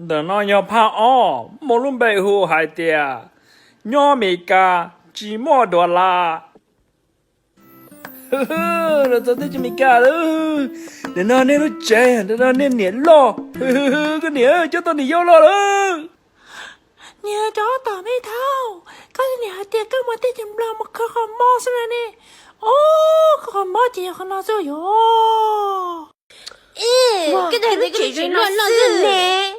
等到要怕哦，无论背后还的，鸟没干，寂寞多啦。呵呵，那昨天就没干了，等到那都这，等到那年了，呵呵呵，个年就到你要了。你找倒霉头，可是你还得跟我得进不了么可好冒死了呢？哦，可好冒点很老走哟。cái này cái chuyện lo gì nè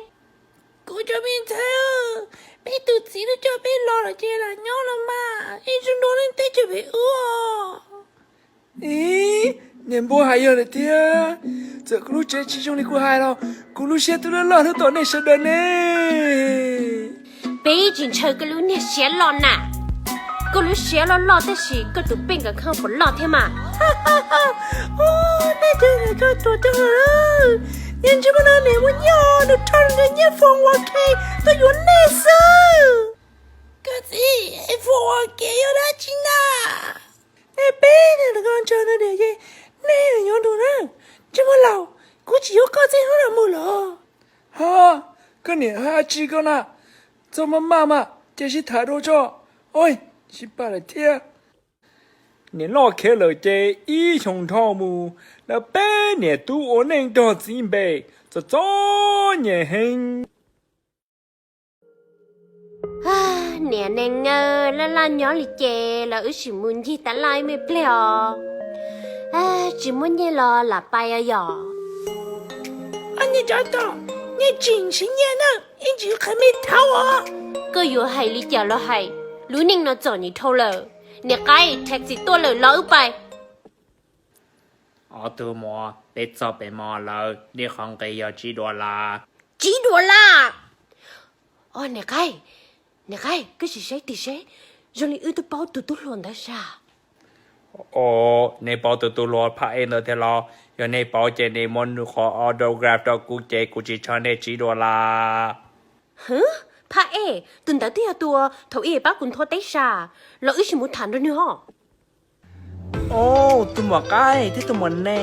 cô cho mình thấy bé tụt xí nó cho bé lo là chơi là nhau là mà em chúng nó lên tay cho bé咦，年波还有了的，这个路这其中的股还了，咕噜些都能老头到那时的呢。bây giờ chơi cái lúa này xé lo nè cái lúa xé lo thế gì cái tụi bên cái không phải lo thế mà那这个就做的了，你这么能连我鸟都穿人家放我开，都有内色。可是，放我开有哪钱呐？别的那个穿的那些，那人用多人，这么老，估计有搞这样的没了。哈，个年还几个呢？怎么妈妈这是太多着？哎，是把了天。你老开了这一穷草木，那百年都我能到准备，这早年很。à nè nè ngơ la nhỏ lì chè là ước chỉ muốn gì ta lại mới bèo à chỉ muốn như là bay à dò你找到，你真是年呢，一直还没逃啊！ cơ yếu hay lý chả lo hay lũ ninh nó chọn như thâu lờ nè cái taxi tôi lờ lỡ bay tôi mua, bé cho bé mua了，你行给要几多啦？chỉ đùa là nè cái gì sẽ thì sẽ rồi lý ưu tôi bảo tụi tôi luôn đó sao 哦，你包到到落拍那条咯，要你包这你们如何 autograph 到估计穿的几多啦？ hả pa tuần tới tia tua thầu bác cùng thua té xa lỡ ước chỉ muốn thằng đó nữa 哦，tôi mua cái, thế tôi mua nè,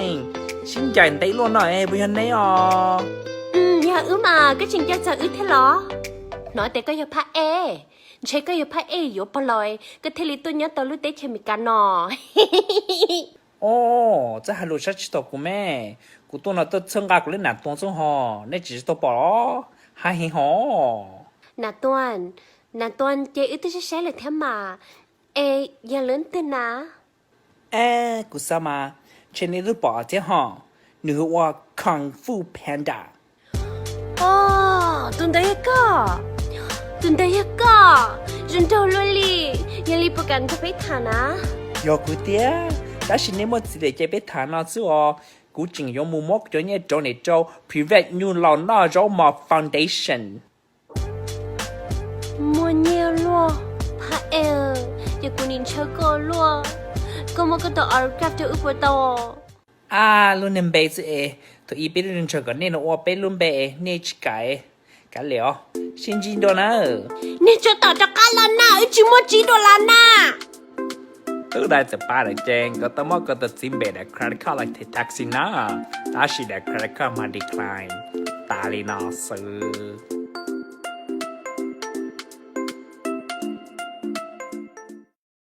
xin chào anh thấy luôn rồi, bây giờ này à. nhà mà cái chuyện cho sợ thế lo nói tới cái pa chơi cái pa yếu bao lời cái thế lý tôi nhớ tới lúc tết chơi mình cắn nọ 哦，这还录下去到过没？古多那都参加过的男当中哈，那只是都包了，还很好。nà tuần chơi ước tôi sẽ là thế mà nhà lớn tên nào 哎，古什么？前年都包的哈，你和我康复 panda。 tuần tới có run đầu luôn đi nhà li bữa cần phải thả ná 有古的，但是你们自己这边谈了之后，古正用木木做你做你做 prevent new 老那种嘛 foundation。 mua nhiều luôn pa giờ cô nhìn chơi cô luôn cô mua cái tờ autograph cho ước tao 啊，路能背子诶，头一边的人这个你那我背轮背，你去改改了，先进多呢。 nè cho tao cho cá lần nào chỉ mua chỉ đồ lần nào từ đâyจะป้าเลยเจงก็ต้องมาก็ต้องจิ้มเบรดคredit card likeแท็กซี่นะถ้าสิได้ credit card มา decline ตาลีน่าซื้อ